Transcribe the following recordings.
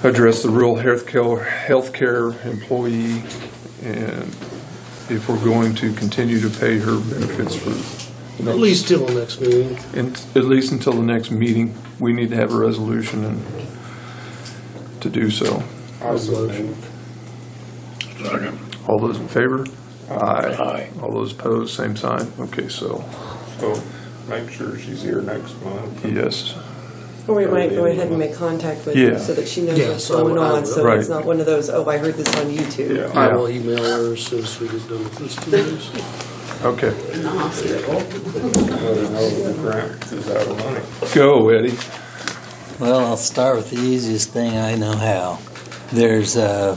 address the rural healthcare employee, and if we're going to continue to pay her benefits for at least till the next meeting. At least until the next meeting, we need to have a resolution and to do so. Resolution. Second. All those in favor? Aye. All those opposed, same sign. Okay, so Make sure she's here next month. yes. Or we might go ahead and make contact with Yeah. her so that she knows Yes, what's going on, so Right. it's not one of those, oh, I heard this on YouTube. Yeah. I will email her as soon as we get done with this 2 days. Okay. In the hospital. Let her know the grant is out of money. Go, Eddie. Well, I'll start with the easiest thing I know how. There's the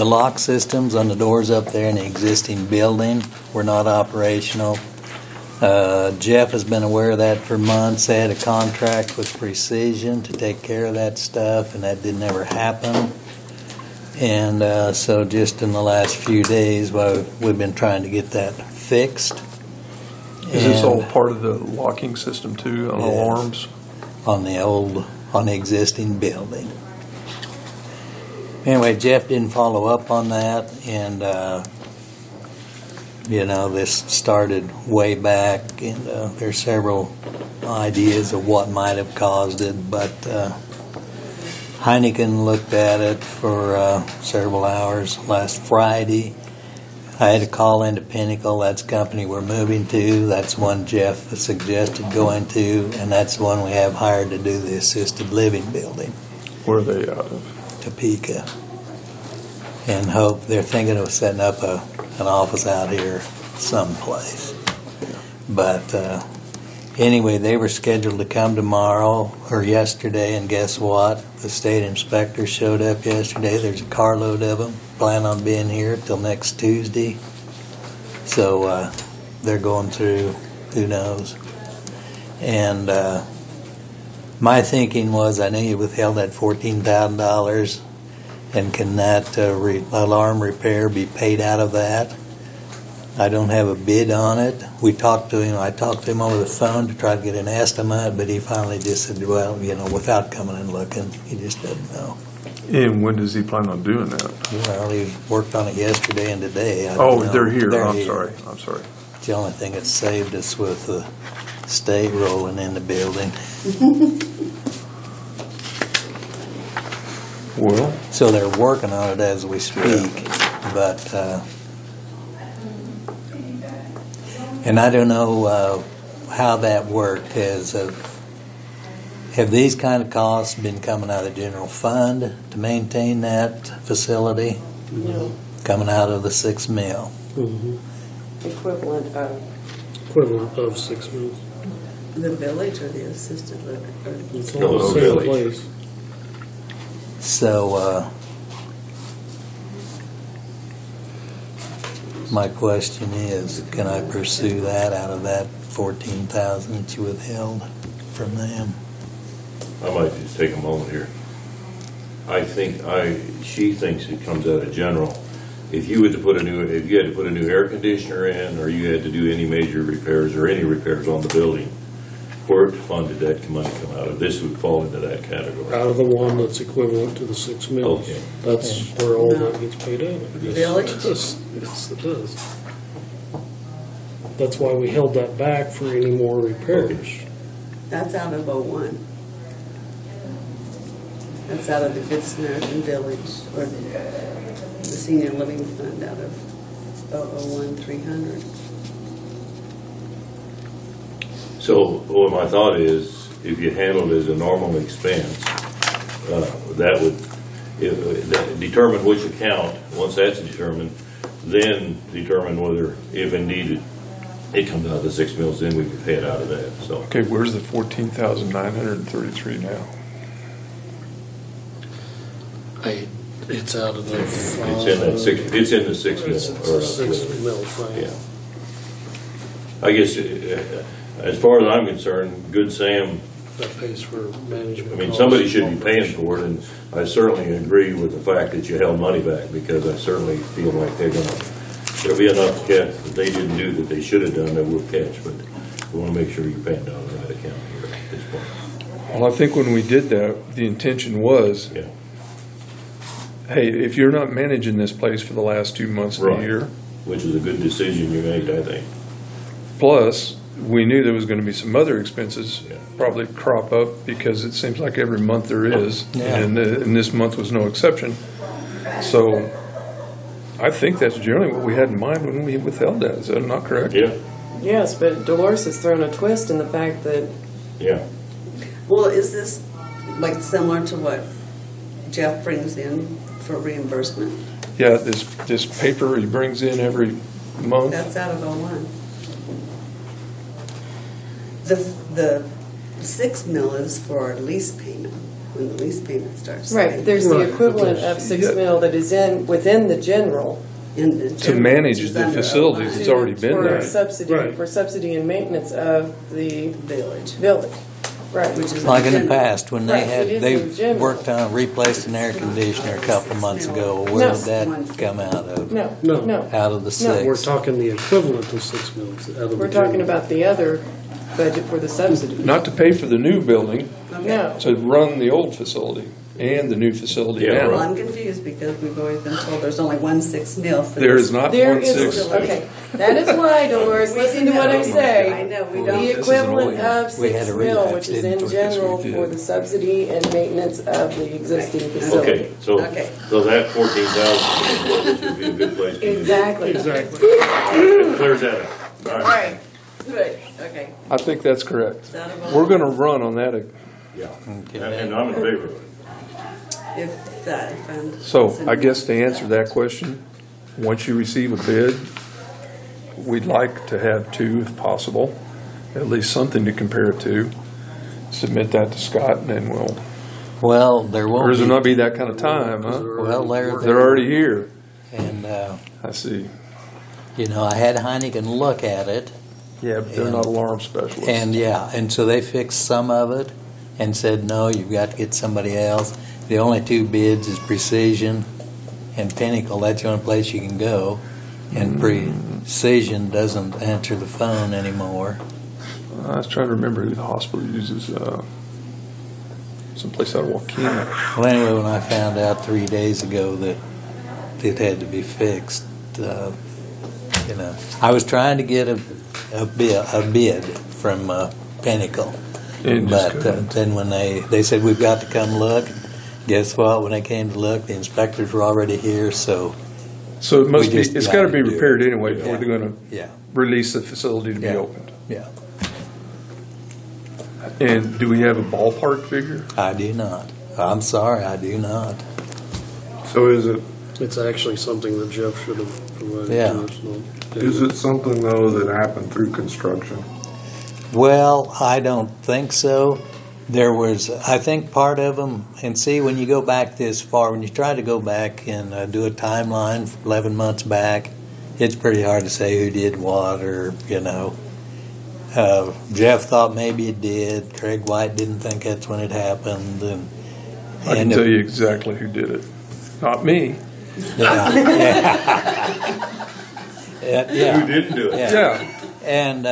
lock systems on the doors up there in the existing building were not operational. Jeff has been aware of that for months. They had a contract with Precision to take care of that stuff, and that didn't ever happen. And so just in the last few days, we've been trying to get that fixed. Is this all And part of the locking system too, on Yes. alarms? on the existing building? Anyway, Jeff didn't follow up on that, and this started way back, and there's several ideas of what might have caused it, but Heineken looked at it for several hours last Friday. I had to call into Pinnacle. That's the company we're moving to. That's one Jeff suggested going to, and that's the one we have hired to do the assisted living building, Where are they out of? Topeka. And hope they're thinking of setting up an office out here someplace. But anyway, they were scheduled to come tomorrow or yesterday, and guess what? The state inspector showed up yesterday. There's a carload of them. Plan on being here till next Tuesday. So they're going through, who knows. And my thinking was, I knew you withheld that $14,000, and can that alarm repair be paid out of that? I don't have a bid on it. We talked to him. I talked to him over the phone to try to get an estimate, but he finally just said, well, without coming and looking, he just doesn't know. And when does he plan on doing that? Well, he worked on it yesterday and today. I Oh, don't know. they're here. I'm here. sorry. I'm sorry. It's the only thing that saved us with the state rolling in the building. Well, So they're working on it as we speak, but and I don't know how that worked. Have these kind of costs been coming out of the general fund to maintain that facility? No. Coming out of the $6 million. Mm-hmm. Equivalent of Equivalent of 6 months. The village or the assisted living? It's No, all the no same village. place. So my question is, can I pursue that out of that $14,000 that you withheld from them? I might just take a moment here. She thinks it comes out of general. If you had to put a new air conditioner in, or you had to do any major repairs or any repairs on the building, where fund did that money come out of? This would fall into that category. Out of the one that's equivalent to the 6 mills. Okay. That's where all that gets paid out of. Yes. Village? Yes, it does. That's why we held that back for any more repairs. That's out of 01. That's out of the Good Samaritan Village, or the Senior Living Fund out of 001-300. So, well, my thought is, if you handle it as a normal expense, that would determine which account. Once that's determined, then determine whether, if indeed it comes out of the 6 mills, then we can pay it out of that. So, okay, where's the 14,933 now? It's out of the. it's in that six. It's in the 6 It's mil. a 6 mil fund. Yeah. I guess, as far as I'm concerned, Good Sam, That pays for management. I mean, costs. somebody should be paying for it, and I certainly agree with the fact that you held money back, because I certainly feel like there'll be enough cash that they didn't do that they should have done that we'll catch, but we want to make sure you're paying down the right account here at this point. Well, I think when we did that, the intention was, Yeah. hey, if you're not managing this place for the last 2 months of the Right. year, Which is a good decision you made, I think. plus, we knew there was gonna be some other expenses Yeah. probably crop up, because it seems like every month there is, Yeah. and this month was no exception. So, I think that's generally what we had in mind when we withheld that, is that not correct? Yeah, Yes, but Dolores has thrown a twist in the fact that yeah. Well, is this like similar to what Jeff brings in for reimbursement? Yeah, this paper he brings in every month. That's out of '01. The 6 mil is for our lease payment, when the lease payment starts. right, but there's the Right, equivalent but of 6 yeah. mil that is within the general In the To general, manage which is the under facilities, 01. it's already been for there. subsidy, Right. for subsidy and maintenance of the Village, village. Right. which is. Like in the general. past, when they Right, it is they in general. worked on replaced an air conditioner a couple of months ago, where No. did that come out of? No, No. no. Out of the No. We're six? talking the equivalent of 6 mils. out of the We're talking general. about the other budget for the subsidy. Not to pay for the new building, No. to run the old facility and the new facility Yeah, Well, now. I'm confused because we've always been told there's only 1 6 mil for There this. is not There 1/6. is, okay, that is why, Dolores, listen to what I I say. know, we The don't. This is equivalent an of We had 6 a mil, relapse, which is didn't in we? general Yes, we for did. the subsidy and maintenance of the existing facility. Okay, so, Okay. so that 14,000 would be a good place to do that. Exactly. Exactly. It clears that up. All right. Good, okay. I think that's correct. Is that about- We're gonna run on that. Yeah, Okay. and I'm in favor of it. If that, if I'm. So I guess to answer that question, once you receive a bid, we'd like to have two if possible, at least something to compare it to. Submit that to Scott and then we'll, Well, there or won't does it be, not be that kind of time, huh? well, They're already here. and, I see. you know, I had Heineken look at it, Yeah, but they're And- not alarm specialists. and yeah, and so they fixed some of it and said, no, you've got to get somebody else. The only two bids is Precision and Pinnacle. That's the only place you can go. And Precision doesn't answer the phone anymore. I was trying to remember who the hospital uses, someplace out of Waukeena. Well, anyway, when I found out 3 days ago that it had to be fixed, you know, I was trying to get a bid from Pinnacle, And just but couldn't. then when they said we've got to come look, guess what? When they came to look, the inspectors were already here. So So it must We be, just it's got gotta to be do it. repaired anyway before Yeah. they're gonna yeah, release the facility to be Yeah. opened. yeah, And do we have a ballpark figure? I do not. I'm sorry, I do not. So is it, It's actually something that Jeff should have provided Yeah. to us. No? is it something though that happened through construction? Well, I don't think so. There was, I think part of them, and see, when you go back this far, when you try to go back and do a timeline 11 months back, it's pretty hard to say who did what, or, you know. Jeff thought maybe it did. Craig White didn't think that's when it happened. And I can tell you exactly who did it. Not me. Yeah. Yeah. Who didn't do it? Yeah. Yeah. And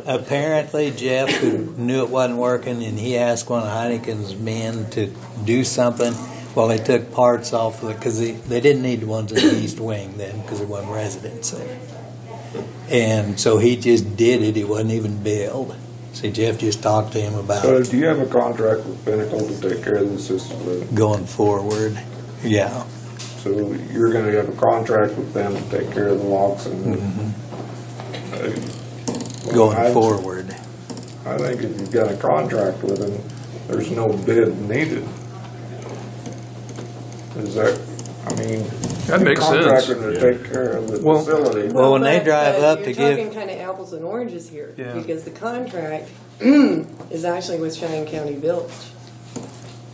apparently Jeff, who knew it wasn't working, and he asked one of Heineken's men to do something. Well, they took parts off of it because they didn't need the ones in the east wing then because there wasn't residents there. And so he just did it. It wasn't even billed. See, Jeff just talked to him So about do you have a contract with Pinnacle to take care of the system? going forward. Yeah. So you're gonna have a contract with them to take care of the locks and. Going I- forward. I think if you've got a contract with them, there's no bid needed. Is that, I mean. That makes sense. Contractor to take care of the Well- facility. Well, when they drive up to You're give- talking kind of apples and oranges here, Yeah. because the contract is actually with Cheyenne County Village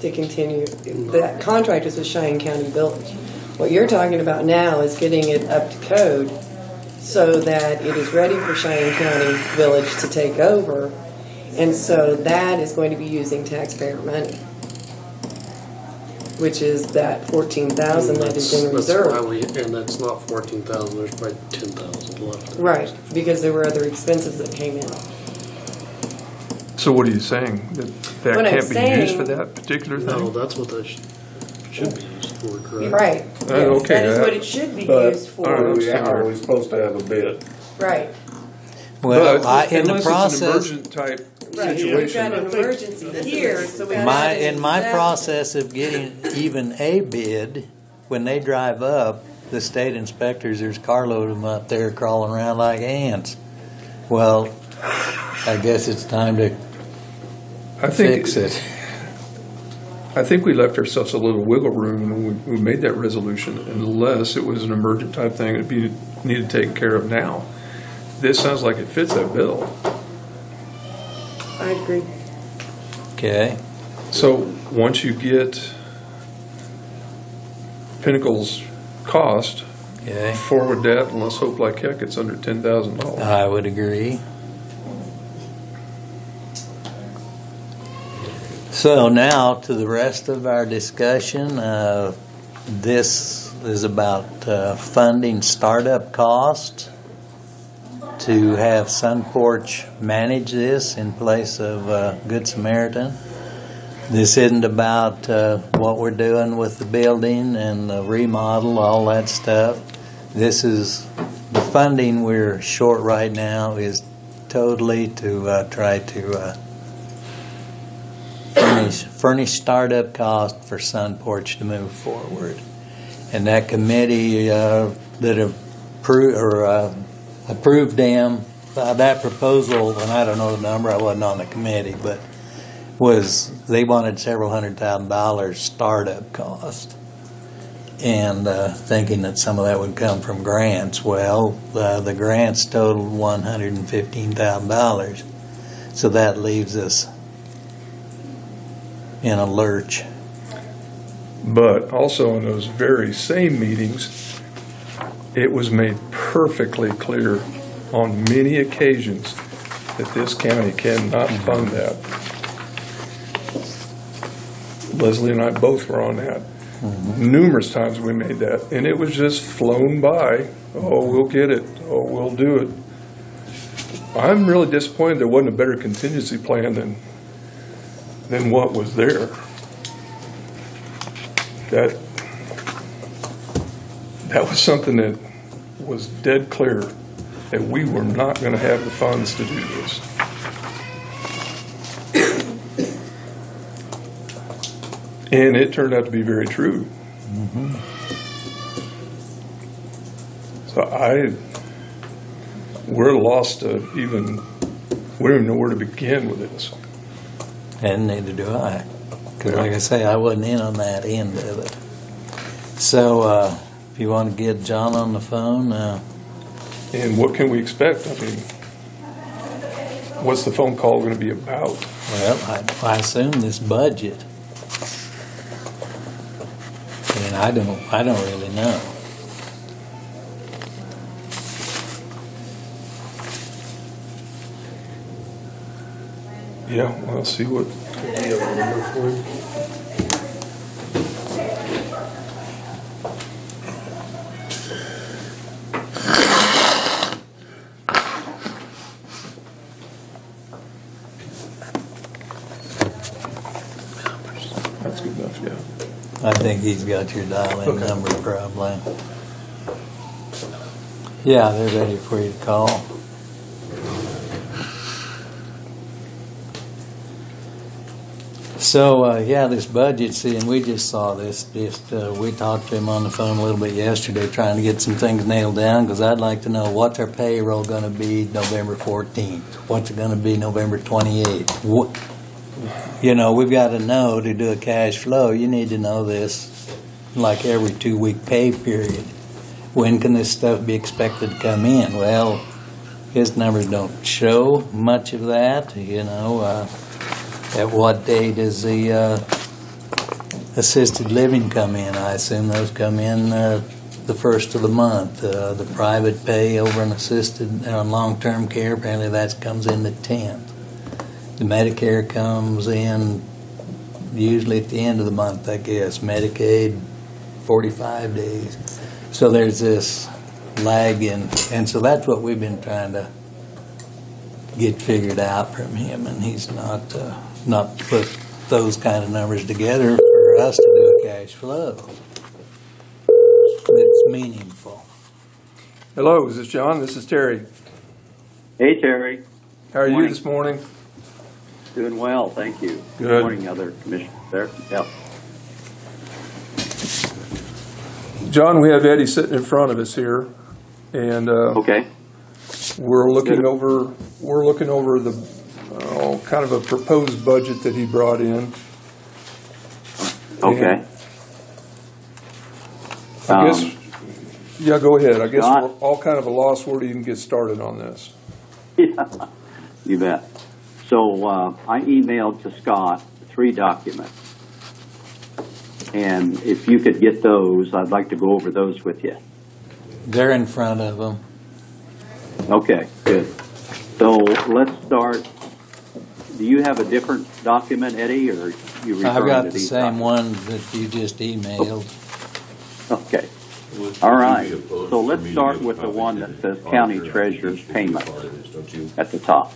to continue. That contract is with Cheyenne County Village. What you're talking about now is getting it up to code so that it is ready for Cheyenne County Village to take over, and so that is going to be using taxpayer money, which is that 14,000 that is in That's why reserve. and that's not 14,000, there's probably 10,000 left. Right, because there were other expenses that came in. So what are you saying? That that What I'm can't be used for saying- that particular No, thing? that's what that should be used for, correct? Right. Oh, Yes, okay, that is that- what it should be But used all right, for. I'm we sorry. are always supposed to have a bid. Right. Well, But in the unless it's an process, emergent type Right. We've got situation, an emergency here, so we. in my process of getting even a bid, when they drive up, the state inspectors, there's a carload of them up there crawling around like ants. Well, I guess it's time to I think, fix it. I think we left ourselves a little wiggle room when we made that resolution, unless it was an emergent type thing that be needed taken care of now. This sounds like it fits that bill. I agree. Okay. So once you get Pinnacle's cost, Okay. forward that, and let's hope like heck it's under $10,000. I would agree. So now to the rest of our discussion. This is about funding startup costs to have Sunporch manage this in place of Good Samaritan. This isn't about what we're doing with the building and the remodel, all that stuff. This is the funding we're short right now is totally to try to furnish startup cost for Sunporch to move forward. And that committee that approved them, that proposal, and I don't know the number, I wasn't on the committee, but they wanted several $100,000 startup cost. And thinking that some of that would come from grants. Well, the grants totaled $115,000. So that leaves us in a lurch. But also in those very same meetings, it was made perfectly clear on many occasions that this county cannot fund that. Leslie and I both were on that. Numerous times we made that, and it was just flown by. Oh, we'll get it. Oh, we'll do it. I'm really disappointed there wasn't a better contingency plan than what was there. That was something that was dead clear that we were not going to have the funds to do this. And it turned out to be very true. So we're lost to we don't even know where to begin with this. And neither do I. Because like I say, I wasn't in on that end of it. So if you want to get John on the phone. And what can we expect? I mean, what's the phone call going to be about? Well, I assume this budget. And I don't really know. Yeah, well, see what. Do you have a number for him? That's good enough, yeah. I think he's got your dial-in Okay. number probably. Yeah, they're ready for you to call. So, yeah, this budget, see, and we just saw this, we talked to him on the phone a little bit yesterday trying to get some things nailed down because I'd like to know what's our payroll going to be November 14th? What's it going to be November 28th? What, you know, we've got to know to do a cash flow. You need to know this like every 2-week pay period. When can this stuff be expected to come in? Well, his numbers don't show much of that, you know. At what day does the assisted living come in? I assume those come in the first of the month. The private pay over an assisted long-term care, apparently that comes in the 10th. The Medicare comes in usually at the end of the month, I guess. Medicaid, 45 days. So there's this lag in, and so that's what we've been trying to get figured out from him, and he's not not put those kind of numbers together for us to do a cash flow that's meaningful. Hello, is this John? This is Terry. Hey, Terry. How are you Morning. this morning? Doing well, thank you. Good. Morning, other commissioners there. Yep. John, we have Eddie sitting in front of us here, and Okay. we're looking Good. over the kind of a proposed budget that he brought in. Okay. And I guess, yeah, go ahead. I guess John? we're all kind of a loss where to even get started on this. Yeah, you bet. So I emailed to Scott 3 documents. And if you could get those, I'd like to go over those with you. They're in front of them. Okay, good. So let's start. Do you have a different document, Eddie, or you referring I've got to the these same documents? one that you just emailed. Okay. Would All you right. be opposed So for let's me to start give a with the copy one to that the says county auditor? treasurer's He's payment part of this, don't you? at the top.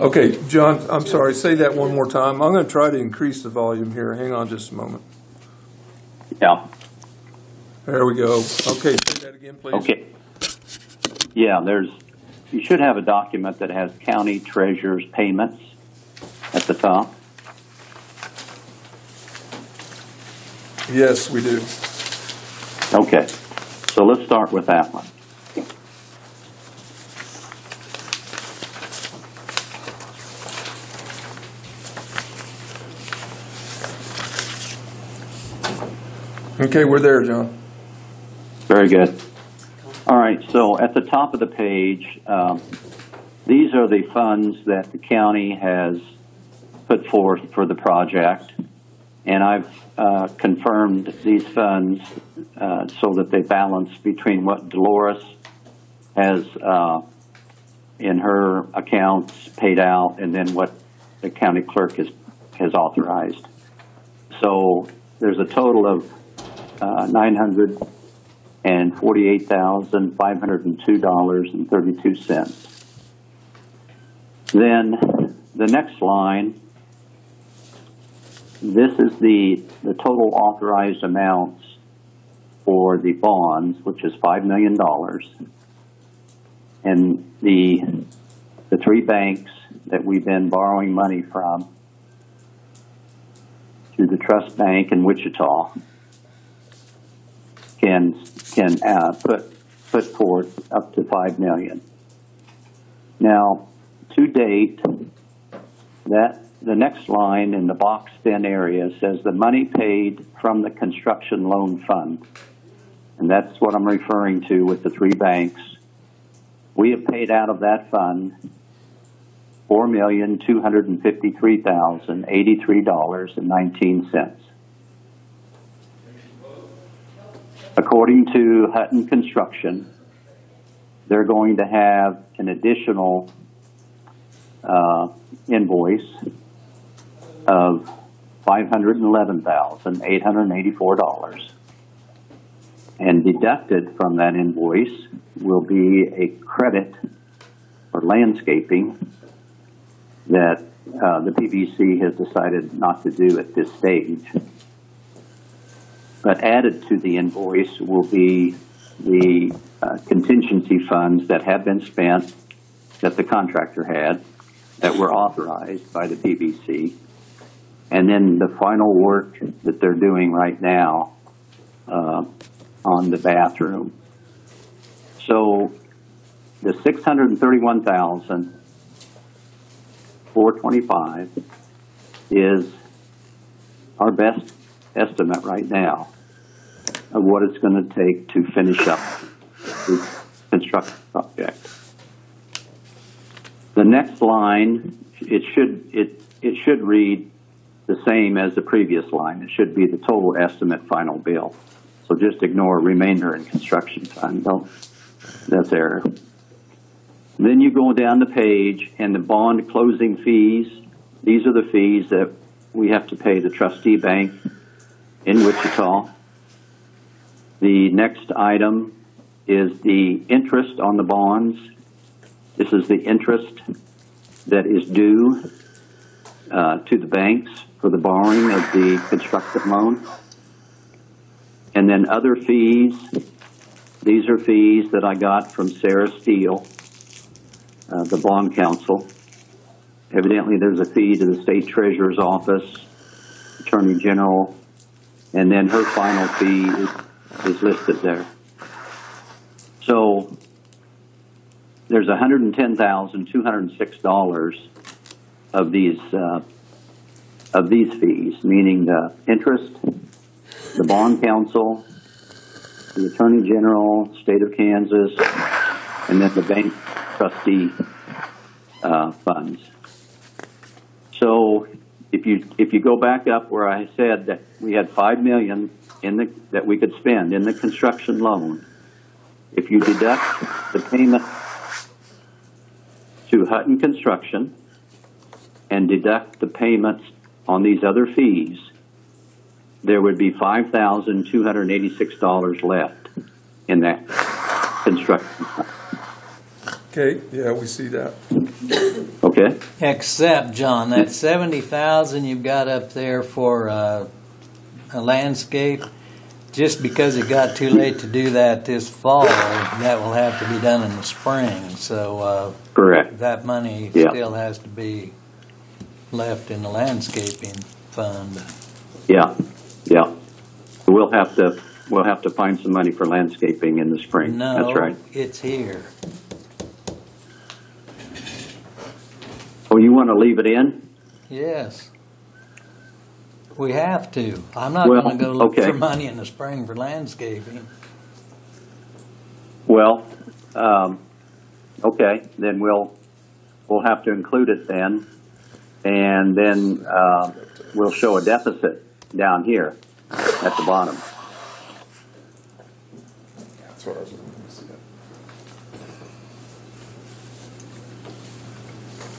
Okay, John, I'm sorry, say that one more time. I'm going to try to increase the volume here. Hang on just a moment. Yeah. There we go. Okay, say that again, please. Okay. Yeah, you should have a document that has county treasurer's payments at the top. Yes, we do. Okay. So let's start with that one. Okay, we're there, John. Very good. All right, so at the top of the page, these are the funds that the county has put forth for the project, and I've confirmed these funds so that they balance between what Dolores has in her accounts paid out and then what the county clerk has authorized. So there's a total of $948,502.32. Then the next line, this is the total authorized amounts for the bonds, which is $5 million. And the 3 banks that we've been borrowing money from through the Trust Bank in Wichita can put forth up to $5 million. Now, to date, that the next line in the boxed in area says the money paid from the construction loan fund, and that's what I'm referring to with the 3 banks. We have paid out of that fund $4,253,083.19. According to Hutton Construction, they're going to have an additional invoice of $511,884. And deducted from that invoice will be a credit for landscaping that the PBC has decided not to do at this stage. But added to the invoice will be the contingency funds that have been spent, that the contractor had, that were authorized by the PBC, and then the final work that they're doing right now on the bathroom. So the $631,425 is our best estimate right now of what it's going to take to finish up the construction project. The next line, it should read the same as the previous line. It should be the total estimate final bill. So just ignore remainder and construction fund. That's error. Then you go down the page and the bond closing fees. These are the fees that we have to pay the trustee bank in Wichita. The next item is the interest on the bonds. This is the interest that is due to the banks for the borrowing of the construction loan. And then other fees, these are fees that I got from Sarah Steele, the bond counsel. Evidently, there's a fee to the state treasurer's office, attorney general, and then her final fee is listed there. So there's $110,206 of these fees, meaning the interest, the bond counsel, the attorney general, state of Kansas, and then the bank trustee funds. So if you go back up where I said that we had $5 million that we could spend in the construction loan, if you deduct the payment to Hutton Construction and deduct the payments on these other fees, there would be $5,286 left in that construction. Okay, yeah, we see that. Okay? Except, John, that 70,000 you've got up there for a landscape, just because it got too late to do that this fall, that will have to be done in the spring. So Correct. that money still has to be left in the landscaping fund. Yeah. We'll have to find some money for landscaping in the spring. No, That's right. it's here. Oh, you want to leave it in? Yes. We have to. I'm not Well, going to go look okay. for money in the spring for landscaping. Well, okay, then we'll have to include it then, and then we'll show a deficit down here at the bottom. That's what I was looking to see.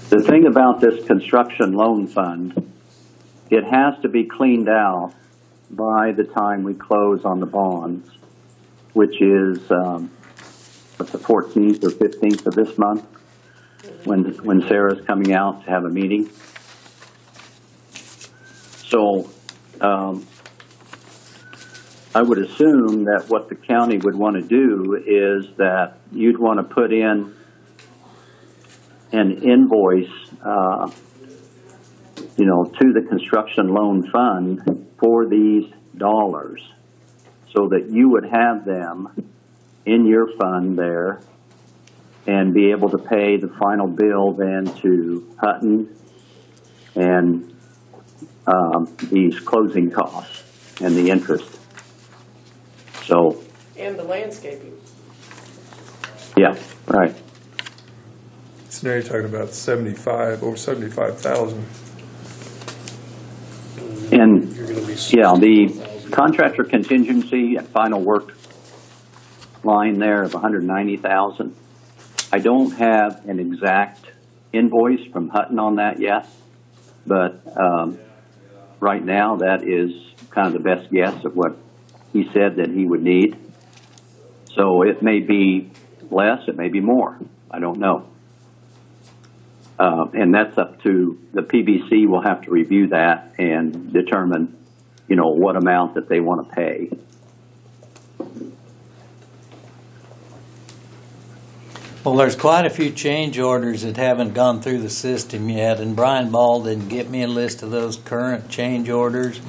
The thing about this construction loan fund, it has to be cleaned out by the time we close on the bonds, which is the 14th or 15th of this month, when Sarah's coming out to have a meeting. So I would assume that what the county would want to do is that you'd want to put in an invoice, to the construction loan fund for these dollars, so that you would have them in your fund there and be able to pay the final bill then to Hutton and these closing costs and the interest. So, And the landscaping. yeah, right. So now you're talking about over 75,000. And You're gonna be the 60,000. contractor contingency and final work line there of 190,000. I don't have an exact invoice from Hutton on that yet, but right now that is kind of the best guess of what he said that he would need. So it may be less, it may be more. I don't know. And that's up to the PBC. Will have to review that and determine, what amount that they want to pay. Well, there's quite a few change orders that haven't gone through the system yet, and Brian Ball didn't get me a list of those current change orders,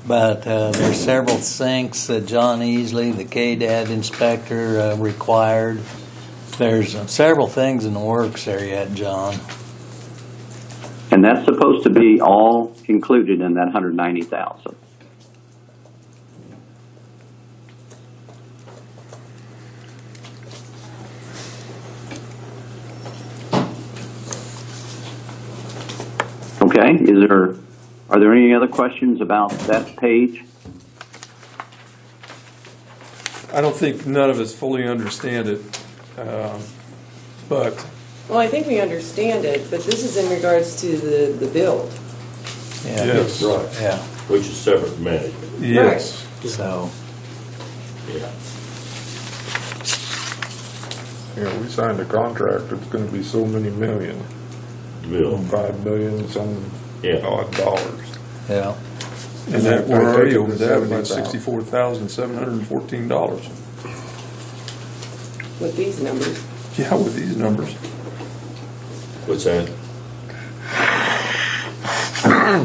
but there's several sinks that John Easley, the KDAD inspector, required. There's several things in the works there yet, John. And that's supposed to be all included in that 190,000. Okay, are there any other questions about that page? I don't think none of us fully understand it, but Well, I think we understand it, but this is in regards to the build. Yeah. yes, Right. Yeah. Which is separate from management. yes. So, Yeah. We signed a contract, it's gonna be so many million. bill. 5 million some Yeah. odd dollars. Yeah. And that, we're already over that by $70,000. $64,714. With these numbers. Yeah, with these numbers. What's that?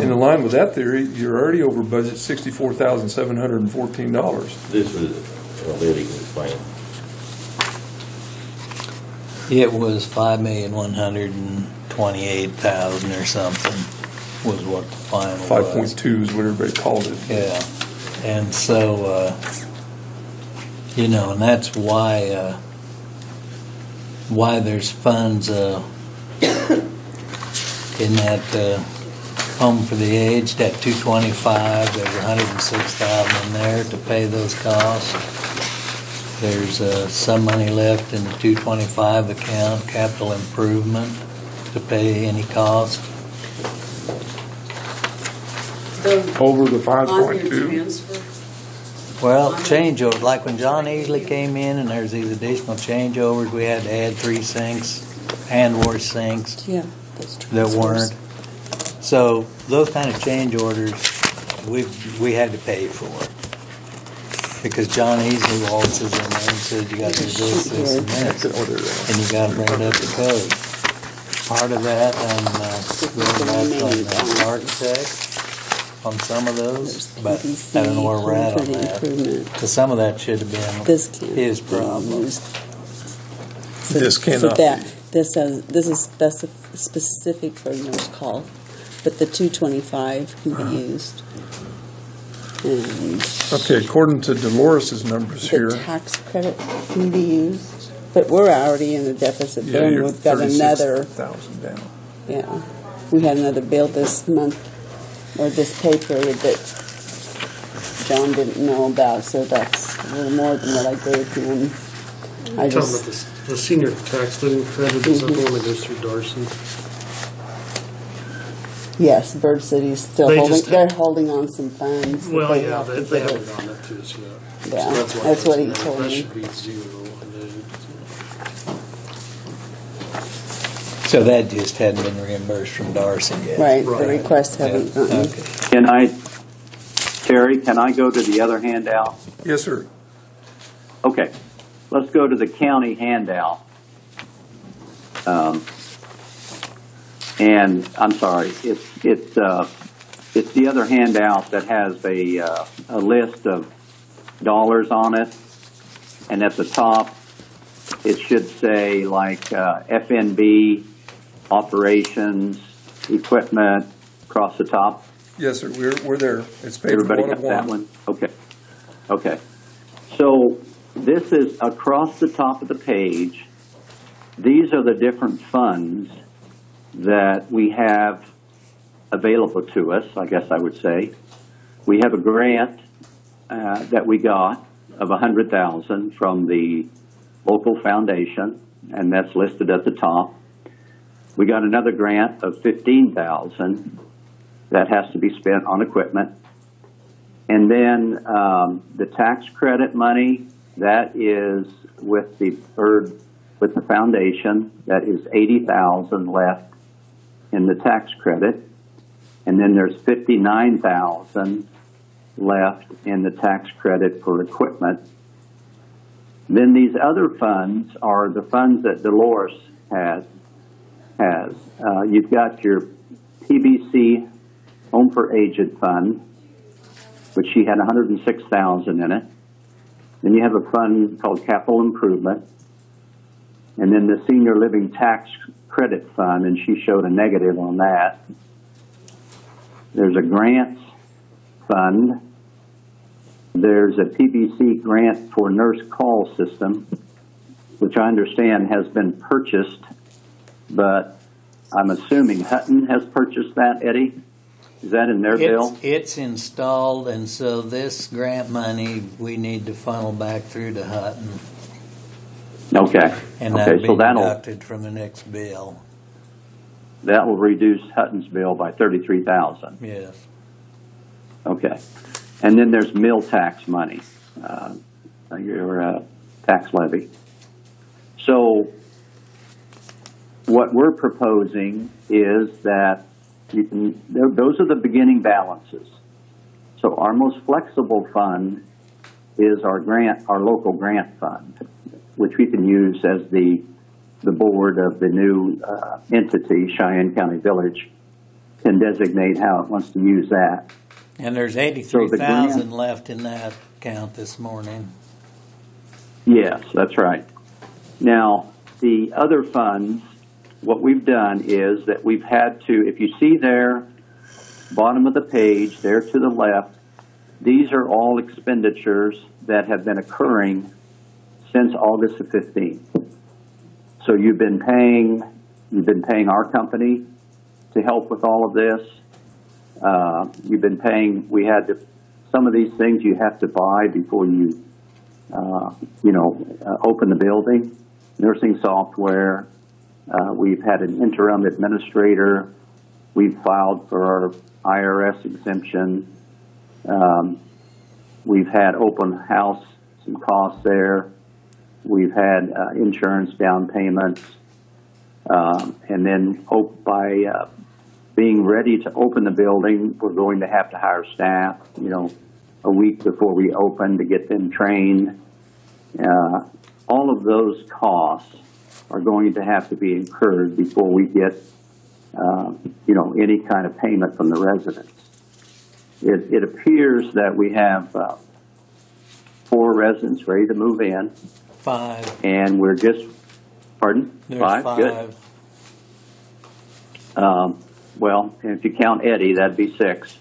In line with that theory, you're already over budget $64,714. This was, well, Eddie can explain. It was 5,128,000 or something was what the final was. 5.2 is what everybody called it. Yeah, and so and that's why there's funds in that home for the aged at 225. There's 106,000 in there to pay those costs. There's some money left in the 225 account, capital improvement, to pay any cost. Over the On your 5.2. transfer, Well, changeover, like when John Easley came in and there's these additional changeovers, we had to add 3 sinks, hand wash sinks yeah. that weren't. So those kind of change orders, we had to pay for. Because John Easley waltzes in there and says, you got to do this, this, and this. And you got to bring it up to code. Part of that, going back on the architect, on some of those, but I don't know where we're at on that. Because some of that should have been his problem. This cannot for that, be. This is specific for nurse call, but the 225 can be used. And Okay, according to Dolores' numbers here, the tax credit can be used, but we're already in a deficit yeah, bill. And you're we've got another. 36,000 down. Yeah, we had another bill this month or this pay period that John didn't know about, so that's a little more than what I gave him. I Talking just about the senior tax living credit, is that the one that goes through Darcy? yes, Bird City's still They holding. just- They're holding on some funds. that Well, they yeah, have to they give haven't us. gone up to us yet. Yeah, So that's what he that told me. should be zero. And then, So that just hadn't been reimbursed from Darcy yet. Right, the Right. requests haven't Yeah, gotten. okay. Terry, can I go to the other handout? Yes, sir. Okay, let's go to the county handout. And I'm sorry, it's the other handout that has a list of dollars on it, and at the top it should say like FNB, operations, equipment, across the top. Yes, sir, we're there. It's page Everybody one got of that one. one? Okay. Okay. So this is across the top of the page. These are the different funds that we have available to us, I guess I would say. We have a grant that we got of $100,000 from the local foundation, and that's listed at the top. We got another grant of $15,000 that has to be spent on equipment. And then the tax credit money, that is with the foundation, that is $80,000 left in the tax credit. And then there's $59,000 left in the tax credit for equipment. Then these other funds are the funds that Dolores has. You've got your PBC Home for Aged Fund, which she had $106,000 in it. Then you have a fund called Capital Improvement, and then the Senior Living Tax Credit Fund, and she showed a negative on that. There's a grants fund. There's a PBC grant for nurse call system, which I understand has been purchased, but I'm assuming Hutton has purchased that, Eddie? Is that in their bill? It's installed, and so this grant money we need to funnel back through to Hutton, Okay. and that'll Okay, be so deducted from the next bill. that will reduce Hutton's bill by $33,000. Yes. Okay. And then there's mill tax money, your tax levy. So what we're proposing is that you can, those are the beginning balances. So our most flexible fund is our local grant fund, which we can use as the board of the new entity, Cheyenne County Village, can designate how it wants to use that. And there's 83,000 left in that account this morning. Yes, that's right. Now, the other funds, what we've done is that we've had to, if you see there, bottom of the page, there to the left, these are all expenditures that have been occurring since August of 15. So you've been paying our company to help with all of this. You've been paying, some of these things you have to buy before you, open the building. Nursing software. We've had an interim administrator. We've filed for our IRS exemption. We've had open house, some costs there. We've had insurance down payments. And then by being ready to open the building, we're going to have to hire staff, a week before we open to get them trained. All of those costs are going to have to be incurred before we get, any kind of payment from the residents. It appears that we have 4 residents ready to move in. 5. And we're just, pardon? There's 5? Good. Well, if you count Eddie, that'd be 6.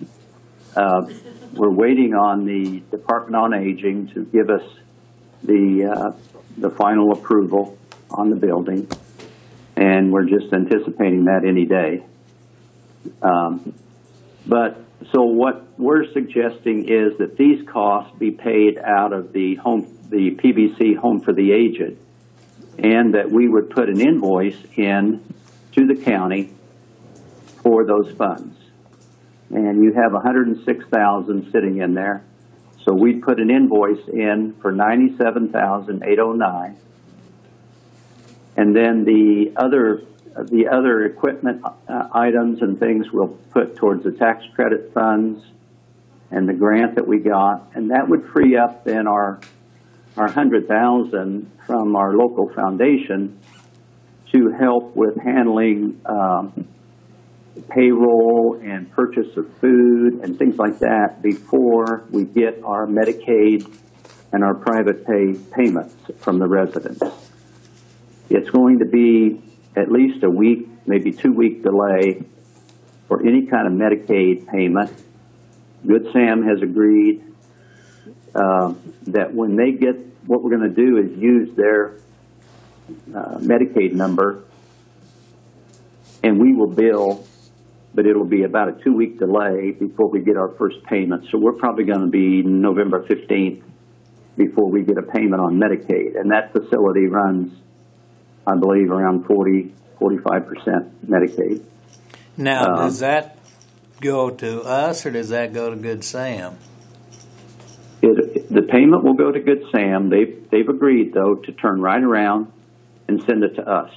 We're waiting on the Department on Aging to give us the final approval on the building, and we're just anticipating that any day. So what we're suggesting is that these costs be paid out of the PBC Home for the Aged, and that we would put an invoice in to the county for those funds. And you have $106,000 sitting in there. So we'd put an invoice in for $97,809. And then the other equipment items and things we'll put towards the tax credit funds and the grant that we got. And that would free up then our $100,000 from our local foundation to help with handling payroll and purchase of food and things like that before we get our Medicaid and our private pay payments from the residents. It's going to be at least a week, maybe 2-week delay for any kind of Medicaid payment. Good Sam has agreed that when they get, what we're going to do is use their Medicaid number, and we will bill, but it'll be about a 2-week delay before we get our first payment. So we're probably going to be November 15th before we get a payment on Medicaid. And that facility runs, I believe, around 45% Medicaid. Now, does that go to us or does that go to Good Sam? The payment will go to Good Sam. They've agreed, though, to turn right around and send it to us.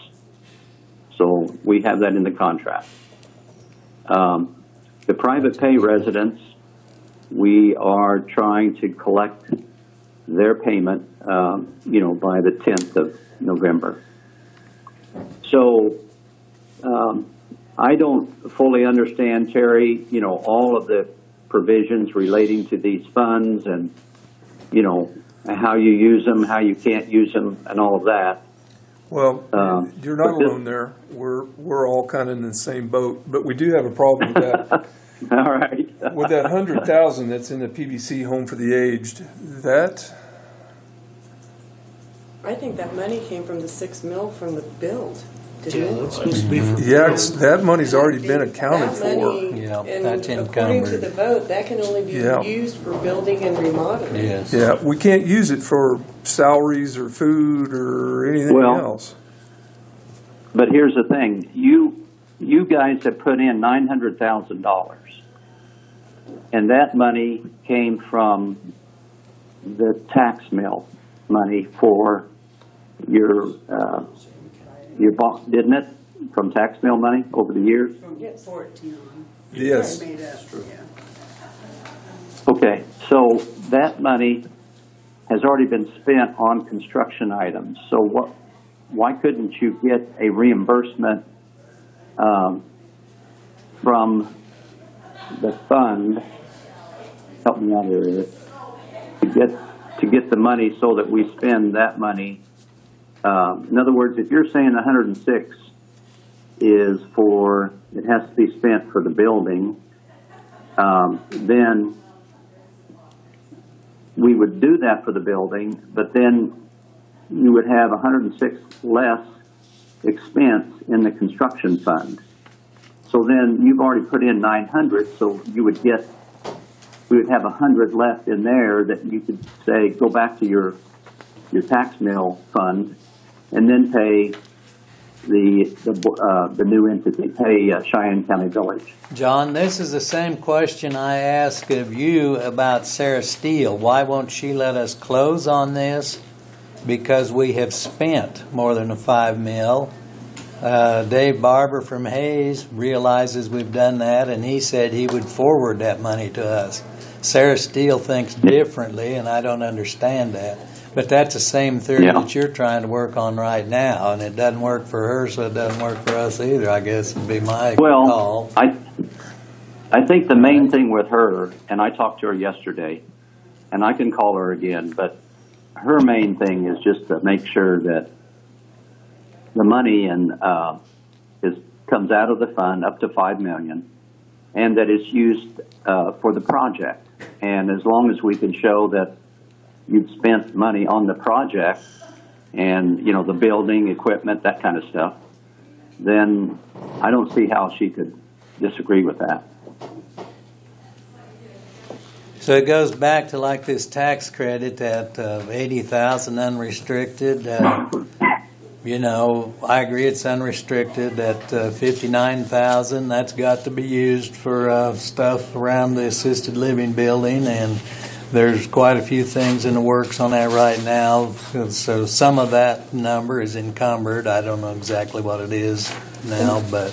So we have that in the contract. The private pay residents, we are trying to collect their payment, by the 10th of November. So I don't fully understand, Terry, all of the provisions relating to these funds and, how you use them, how you can't use them, and all of that. Well, you're not alone there. We're all kind of in the same boat, but we do have a problem with that. All right. With that $100,000 that's in the PBC Home for the Aged, I think that money came from the $6 million from the build. Yeah, Didn't it? that's supposed to be for. that money's already been accounted That for. money, Yeah, and that's according to encumbered. the vote, that can only be Yeah. used for building and remodeling. Yes. Yeah, we can't use it for salaries or food or anything else. But here's the thing. You guys have put in $900,000. And that money came from the tax mill money for your bond, didn't it? from tax mill money over the years? From Yes. 14 on. Yes. Made up, yeah. Okay, so that money has already been spent on construction items. So why couldn't you get a reimbursement from the fund? Help me out here, to get the money so that we spend that money. In other words, if you're saying 106 is for, it has to be spent for the building, then we would do that for the building, but then you would have 106 less expense in the construction fund. So then you've already put in 900, so we would have 100 left in there that you could say, go back to your tax mill fund and then pay the new entity, pay Cheyenne County Village. John, this is the same question I asked of you about Sarah Steele. Why won't she let us close on this? Because we have spent more than a $5 million. Dave Barber from Hayes realizes we've done that, and he said he would forward that money to us. Sarah Steele thinks differently, and I don't understand that. But that's the same theory that you're trying to work on right now, and it doesn't work for her, so it doesn't work for us either, I guess would be my call. I think the main thing with her, and I talked to her yesterday, and I can call her again, but her main thing is just to make sure that the money comes out of the fund up to $5 million, and that it's used for the project. And as long as we can show that you've spent money on the project and, you know, the building, equipment, that kind of stuff, then I don't see how she could disagree with that. So it goes back to like this tax credit at $80,000 unrestricted. You know, I agree it's unrestricted at $59,000. That's got to be used for stuff around the assisted living building, and there's quite a few things in the works on that right now. So some of that number is encumbered. I don't know exactly what it is now, but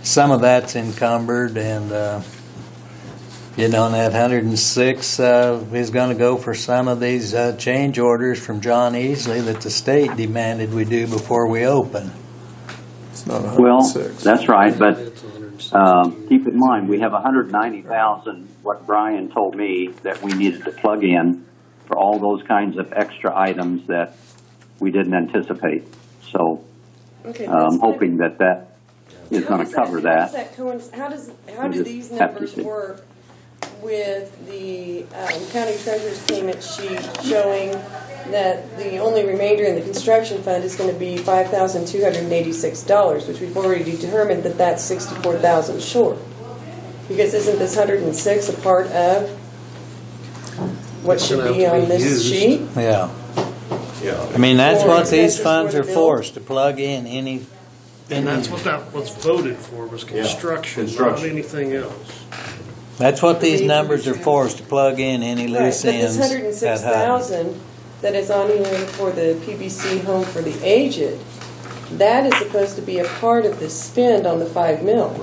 some of that's encumbered, and you know, and that 106 is going to go for some of these change orders from John Easley that the state demanded we do before we open. It's not Well, 106. that's right, but It's 116. keep in mind, we have 190,000, what Brian told me that we needed to plug in for all those kinds of extra items that we didn't anticipate. So Okay, I'm hoping that is going to cover that. How do these numbers work with the county treasurer's payment sheet showing that the only remainder in the construction fund is going to be $5,286, which we've already determined that that's $64,000 short? Because isn't this 106 a part of what It's should gonna be have to on be this used. sheet? Yeah. Yeah. I mean, that's Or what these expenses funds for are the for, is to plug in any. And that's what that was voted for, was construction, not construction. anything else. That's what these numbers are for, is to plug in any Right, loose but this ends at HUD. 106,000 that is on here for the PBC home for the aged, that is supposed to be a part of the spend on the $5 million,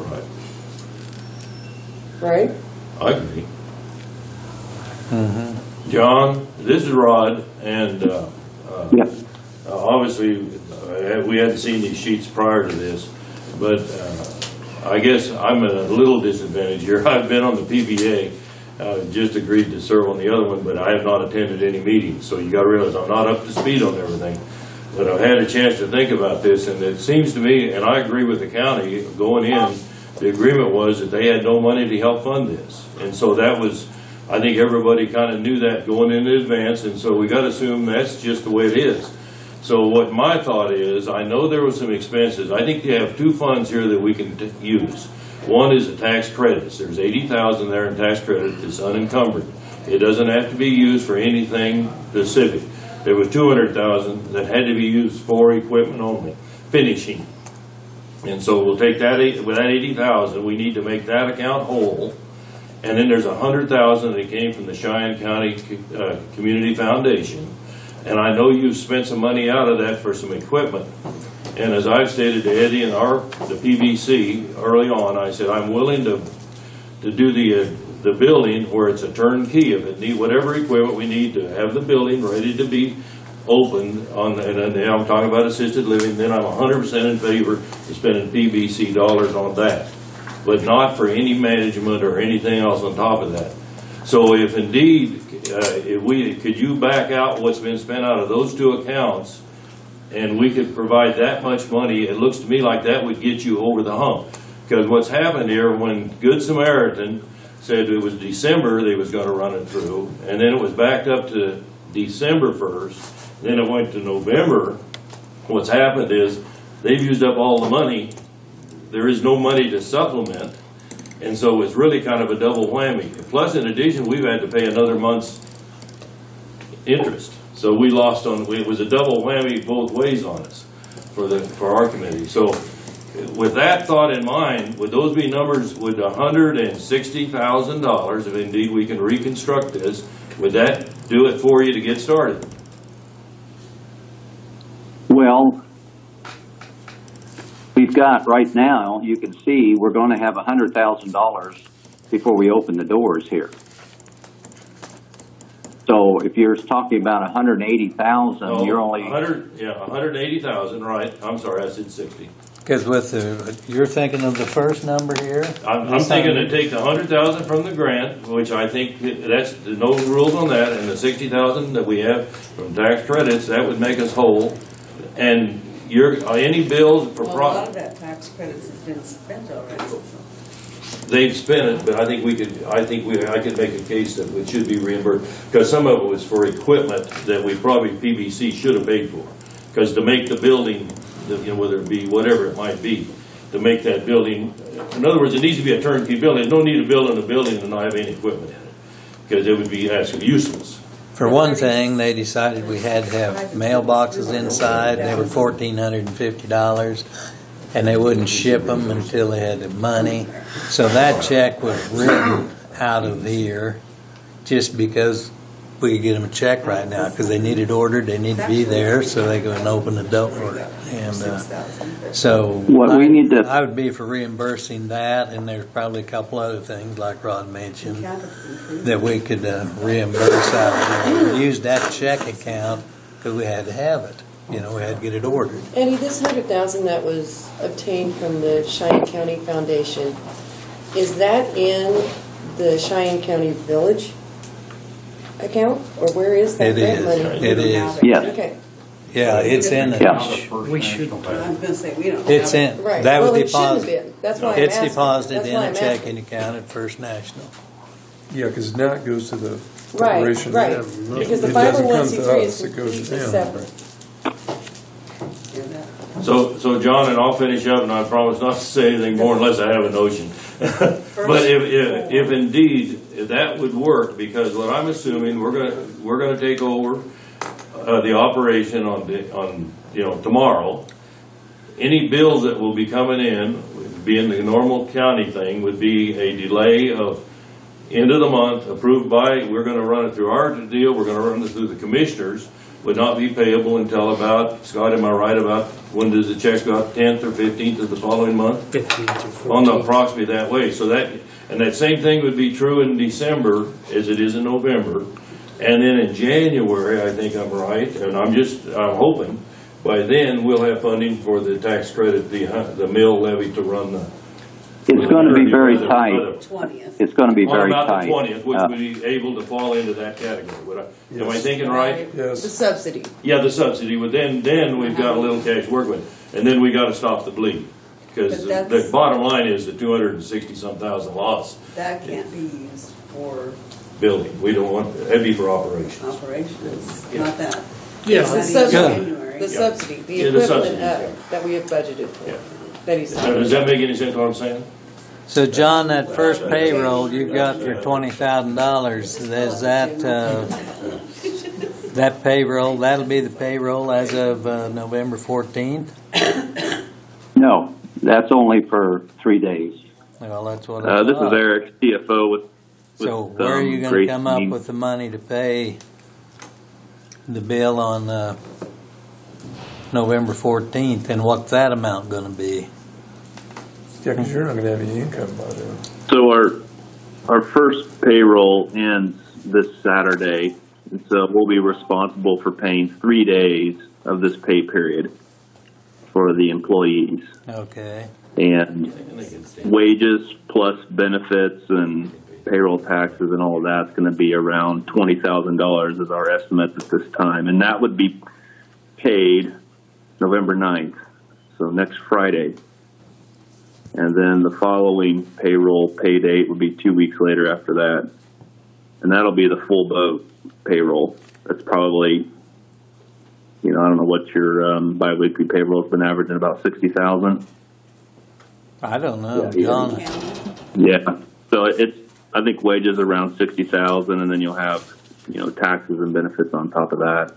Right. right? I agree. John, this is Rod, and Yep. obviously we hadn't seen these sheets prior to this, but I guess I'm at a little disadvantage here. I've been on the PBA, just agreed to serve on the other one, but I have not attended any meetings, so you got to realize I'm not up to speed on everything. But I've had a chance to think about this, and it seems to me, and I agree with the county, going in, the agreement was that they had no money to help fund this. And so that was, I think everybody kind of knew that going in advance, and so we got to assume that's just the way it is. So what my thought is, I know there was some expenses. I think you have two funds here that we can use. One is the tax credits. There's $80,000 there in tax credit that's unencumbered. It doesn't have to be used for anything specific. There was $200,000 that had to be used for equipment only, finishing. And so we'll take that, with that $80,000, we need to make that account whole. And then there's $100,000 that came from the Cheyenne County Community Foundation. And I know you've spent some money out of that for some equipment. And as I've stated to Eddie and the PBC early on, I said, I'm willing to do the building where it's a turnkey. If it need whatever equipment we need to have the building ready to be open on, and I'm talking about assisted living, then I'm 100% in favor of spending PBC dollars on that, but not for any management or anything else on top of that. So if indeed, could you back out what's been spent out of those two accounts, and we could provide that much money, it looks to me like that would get you over the hump. Because what's happened here, when Good Samaritan said it was December they was going to run it through, and then it was backed up to December 1st, then it went to November, what's happened is they've used up all the money. There is no money to supplement, and so it's really kind of a double whammy. Plus, in addition, we've had to pay another month's interest. So we lost on, it was a double whammy both ways on us for our committee. So with that thought in mind, would those be numbers, would $160,000, if indeed we can reconstruct this, would that do it for you to get started? Well, we've got right now, you can see we're going to have $100,000 before we open the doors here. So if you're talking about 180,000, you're only 180,000, right? I'm sorry, I said 60. Because with you're thinking of the first number here? I'm thinking to take the 100,000 from the grant, which I think that's no rules on that, and the 60,000 that we have from tax credits, that would make us whole. And any bills for Well, a lot of that tax credits has been spent already. they've spent it, but I think I could make a case that it should be reimbursed, because some of it was for equipment that we probably PBC should have paid for, because to make the building, whether it be whatever it might be, to make that building, in other words, it needs to be a turnkey building. There's no need to build in a building and not have any equipment in it, because it would be actually useless. For one thing, they decided we had to have mailboxes inside. They were $1,450, and they wouldn't ship them until they had the money. So that check was written out of here just because we could get them a check right now, because they need it ordered, they need to be there, so they go and open the door. And so I would be for reimbursing that, and there's probably a couple other things like Rod mentioned that we could reimburse out of there. We used that check account because we had to have it. We had to get it ordered. Eddie, this $100,000 that was obtained from the Cheyenne County Foundation, is that in the Cheyenne County Village account, or where is that grant money? It is. Yes. Okay. Yeah, it's in it. We should. I was going to say, we don't It's have in. Right. That was Well, it shouldn't have deposited. been. That's why I'm It's asking. deposited That's in why a I'm checking asking. account at First National. Yeah, because now it goes to the Right, corporation. right. Because the It doesn't come to 501c3 us, is it goes to completely them. separate. So John, and I'll finish up, and I promise not to say anything more unless I have a notion. But if indeed that would work, because what I'm assuming, we're gonna take over the operation on tomorrow. Any bills that will be coming in, being the normal county thing, would be a delay of end of the month, approved by, we're gonna run it through our deal, we're gonna run it through the commissioners, would not be payable until about, Scott, am I right, about when does the check go out, 10th or 15th of the following month? 15 to 14. On the approximately that way. So that same thing would be true in December as it is in November. And then in January, I think I'm right, and I'm hoping, by then we'll have funding for the tax credit, the mill levy to run the. It's going to be very tight. 20th. It's going to be very about tight. the 20th, which would be able to fall into that category. Am I thinking right? Yes. The subsidy. Yeah, the subsidy, but then we've got a little cash to work with, and then we got to stop the bleed, because But the bottom line is the 260-some thousand loss That can't be used for building. We don't want, that'd be for operations. operations, not that. Yeah. It's the Not subsidy. even January. The subsidy, the Yeah, the equipment subsidy, yeah. that we have budgeted for. Yeah. That he's Does that make any sense what I'm saying? So, John, that first payroll you got for $20,000, is that payroll, that'll be the payroll as of November 14th? No, that's only for 3 days. Well, that's what I This thought. is Eric, CFO with So where are you going to Grace come up Team. with the money to pay the bill on November 14th, and what's that amount going to be? Yeah, because you're not going to have any income by then. So our first payroll ends this Saturday, and so we'll be responsible for paying 3 days of this pay period for the employees. Okay. And wages plus benefits and payroll taxes and all of that's going to be around $20,000 is our estimate at this time. And that would be paid November 9th, so next Friday. And then the following payroll pay date would be 2 weeks later after that. And that'll be the full boat payroll. That's probably, I don't know what your biweekly payroll has been averaging, about 60,000. I don't know, Yeah. John. Yeah. So I think wages around 60,000, and then you'll have, taxes and benefits on top of that.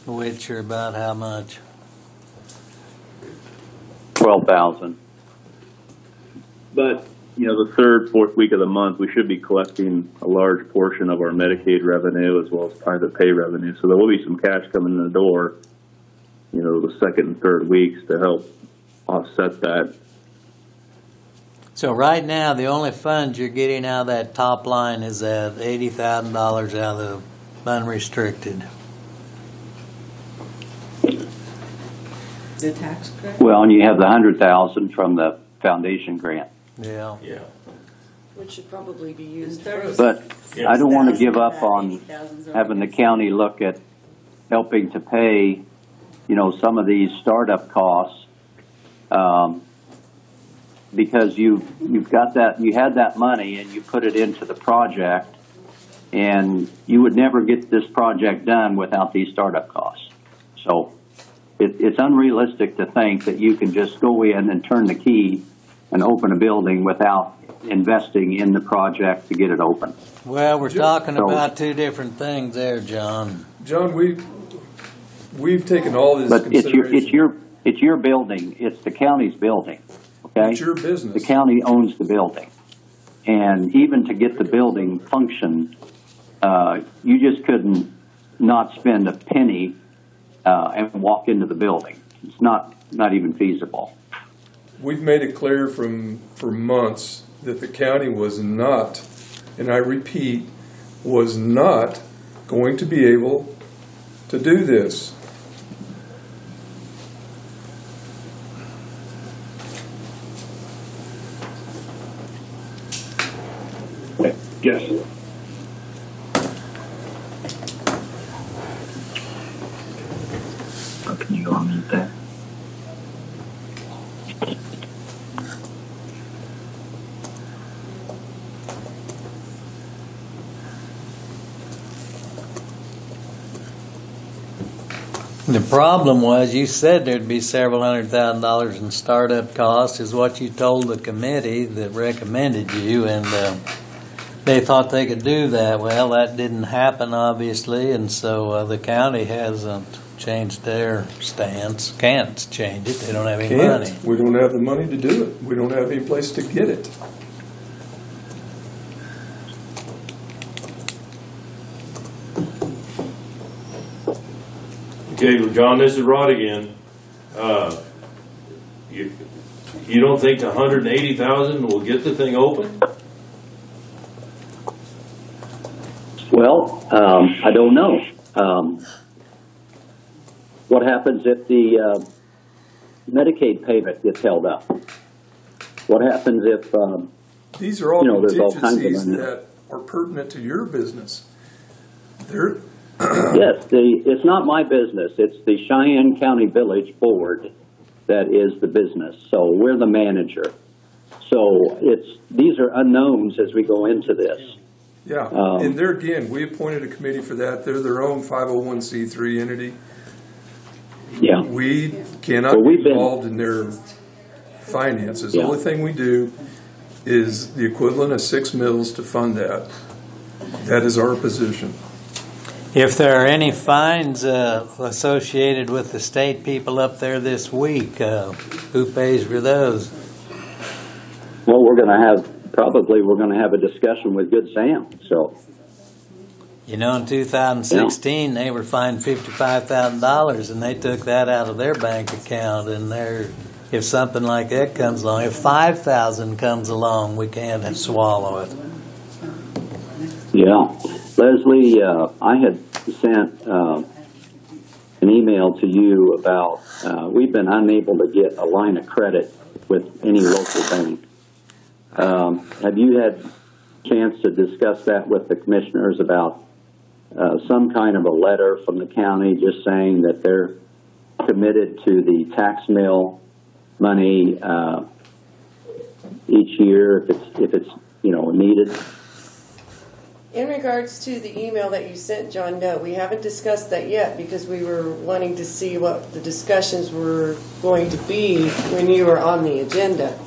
Which are about how much? 12,000. But, the third, fourth week of the month, we should be collecting a large portion of our Medicaid revenue as well as private pay revenue. So there will be some cash coming in the door, the second and third weeks to help offset that. So right now, the only funds you're getting out of that top line is that $80,000 out of the unrestricted. The tax credit? Well, and you have the 100,000 from the foundation grant. Yeah. Yeah. Which should probably be It's used 30. first. But Yeah. I don't want to give up on 80,000's having the already- county look at helping to pay, some of these startup costs, because you've got that, you had that money and you put it into the project, and you would never get this project done without these startup costs. So it's unrealistic to think that you can just go in and turn the key and open a building without investing in the project to get it open. Well, we're talking So- about two different things there, John. John, we've taken all this But consideration. it's your building. It's the county's building. Okay, It's your business. The county owns the building, and even to get the building function, you just couldn't not spend a penny and walk into the building. It's not even feasible. We've made it clear for months that the county was not, and I repeat, was not going to be able to do this. Yes. Can you go on mute there? The problem was you said there'd be several $100,000 in startup costs is what you told the committee that recommended you, and they thought they could do that. Well, that didn't happen, obviously, and so the county hasn't changed their stance. Can't change it. They don't have any money. Can't. We don't have the money to do it. We don't have any place to get it. Okay, well, John, this is Rod again. You don't think 180,000 will get the thing open? Well, I don't know. What happens if the Medicaid payment gets held up? What happens if These are all there's all kinds of contingencies money. that are pertinent to your business. They're, Yes, it's not my business. It's the Cheyenne County Village Board that is the business. So we're the manager. So these are unknowns as we go into this. yeah, and there again, we appointed a committee for that. They're their own 501c3 entity. Yeah. We cannot Well, be we've been- involved in their finances. The Yeah. only thing we do is the equivalent of 6 mills to fund that. That is our position. If there are any fines associated with the state people up there this week, who pays for those? Well, we're going to have a discussion with Good Sam. So You know, in 2016, they were fined $55,000, and they took that out of their bank account. And if something like that comes along, if $5,000 comes along, we can't swallow it. Yeah. Leslie, I had sent an email to you about we've been unable to get a line of credit with any local bank. Have you had a chance to discuss that with the commissioners about some kind of a letter from the county just saying that they're committed to the tax mill money each year if it's needed? In regards to the email that you sent, John, no, we haven't discussed that yet because we were wanting to see what the discussions were going to be when you were on the agenda.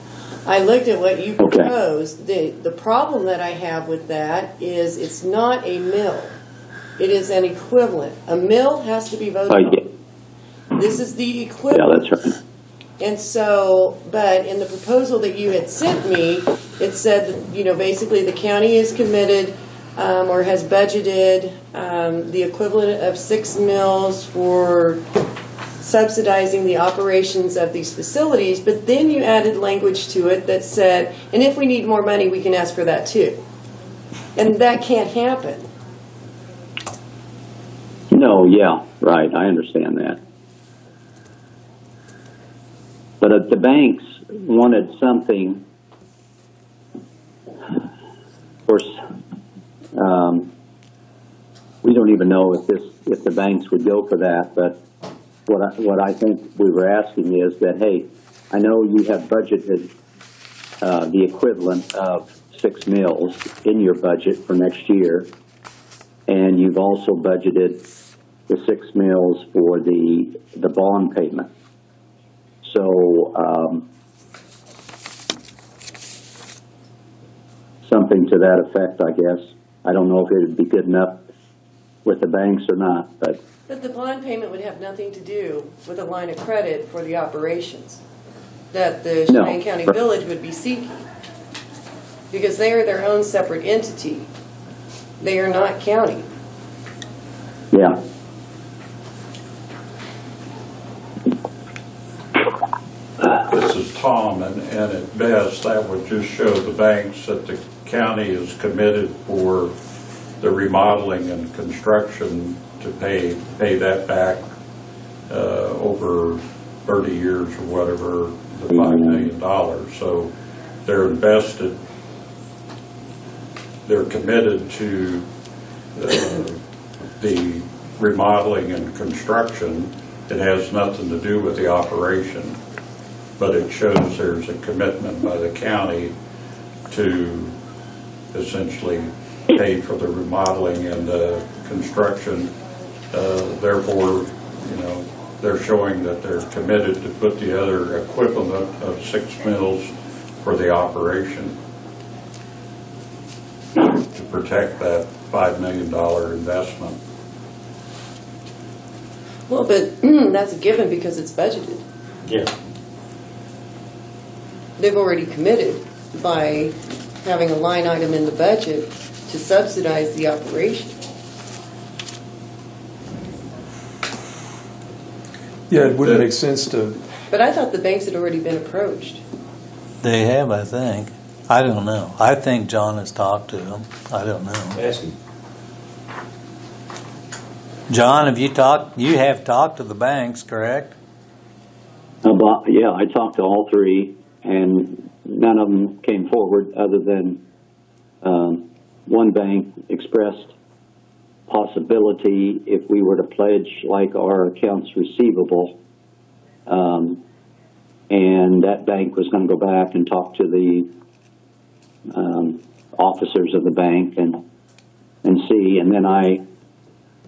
I looked at what you proposed. The problem that I have with that is it's not a mill. It is an equivalent. A mill has to be voted on. This is the equivalent. Yeah, that's right. And so, but in the proposal that you had sent me, it said that, basically the county is committed or has budgeted the equivalent of 6 mills for subsidizing the operations of these facilities, but then you added language to it that said, and if we need more money, we can ask for that too. And that can't happen. No, yeah, right. I understand that. But if the banks wanted something, of course, we don't even know if the banks would go for that. But what I think we were asking is that, hey, I know you have budgeted the equivalent of 6 mills in your budget for next year, and you've also budgeted the 6 mills for the bond payment. So something to that effect, I guess. I don't know if it would be good enough with the banks or not, but the bond payment would have nothing to do with a line of credit for the operations that the Cheyenne County Village would be seeking, because they are their own separate entity. They are not county. Yeah. This is Tom, and at best, that would just show the banks that the county is committed for the remodeling and construction to pay that back over 30 years or whatever, the $5 million. So they're invested, they're committed to the remodeling and construction. It has nothing to do with the operation, but it shows there's a commitment by the county to essentially pay for the remodeling and the construction. Therefore, they're showing that they're committed to put the other equivalent of 6 mills for the operation to protect that $5 million investment. Well, but that's a given because it's budgeted. Yeah. They've already committed by having a line item in the budget to subsidize the operation. Yeah, it wouldn't make sense to. But I thought the banks had already been approached. They have, I think. I don't know. I think John has talked to them. I don't know. Ask him. John, have you talked? You have talked to the banks, correct? Yeah, I talked to all 3, and none of them came forward other than one bank expressed possibility if we were to pledge like our accounts receivable, and that bank was going to go back and talk to the officers of the bank and see. And then I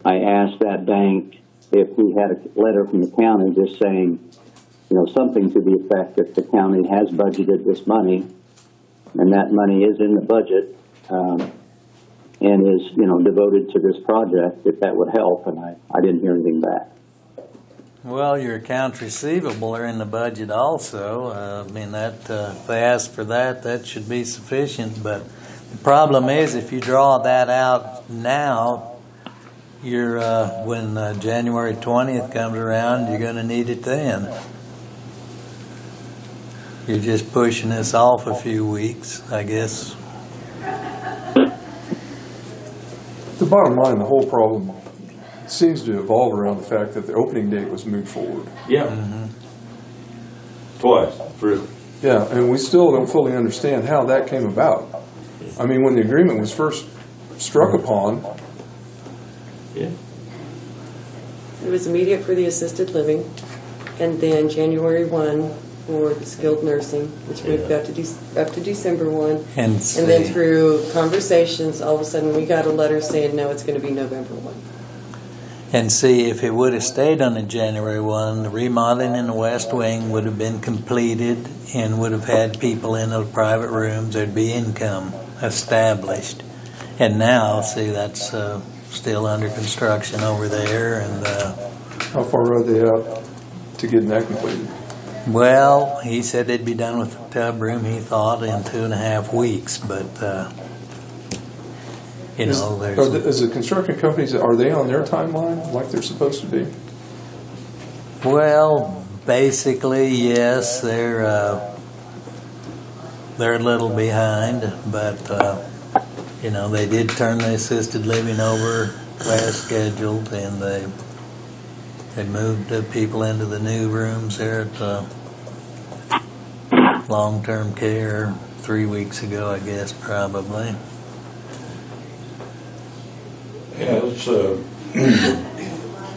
asked that bank if we had a letter from the county just saying, something to the effect that the county has budgeted this money, and that money is in the budget, and is, devoted to this project, if that would help. And I didn't hear anything back. Well, your accounts receivable are in the budget also. If they ask for that, that should be sufficient. But the problem is if you draw that out now, you're when January 20th comes around, you're going to need it then. You're just pushing this off a few weeks, I guess. The bottom line, the whole problem seems to evolve around the fact that the opening date was moved forward. Yeah. Twice, really. Yeah, and we still don't fully understand how that came about. I mean, when the agreement was first struck upon, Yeah. It was immediate for the assisted living, and then January 1 for the skilled nursing, which moved up to December 1. And then through conversations, all of a sudden we got a letter saying, no, it's going to be November 1. And see, if it would have stayed on the January 1, the remodeling in the West Wing would have been completed and would have had people in those private rooms. There'd be income established. And now, see, that's still under construction over there. And how far are they out to getting that completed? well, he said they'd be done with the tub room, he thought, in 2.5 weeks. But, you know, there's... Is the construction companies, are they on their timeline like they're supposed to be? Well, basically, yes, they're a little behind, but you know, they did turn the assisted living over as scheduled, and they moved the people into the new rooms there at long-term care 3 weeks ago, I guess, probably. Yeah, it's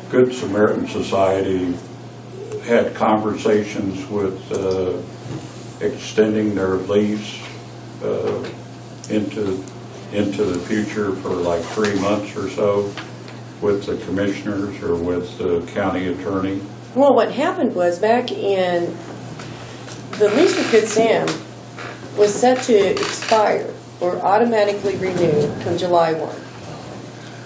Good Samaritan Society had conversations with extending their lease into the future for like 3 months or so with the commissioners or with the county attorney. Well, what happened was back in the lease with Good Sam was set to expire or automatically renew come July 1.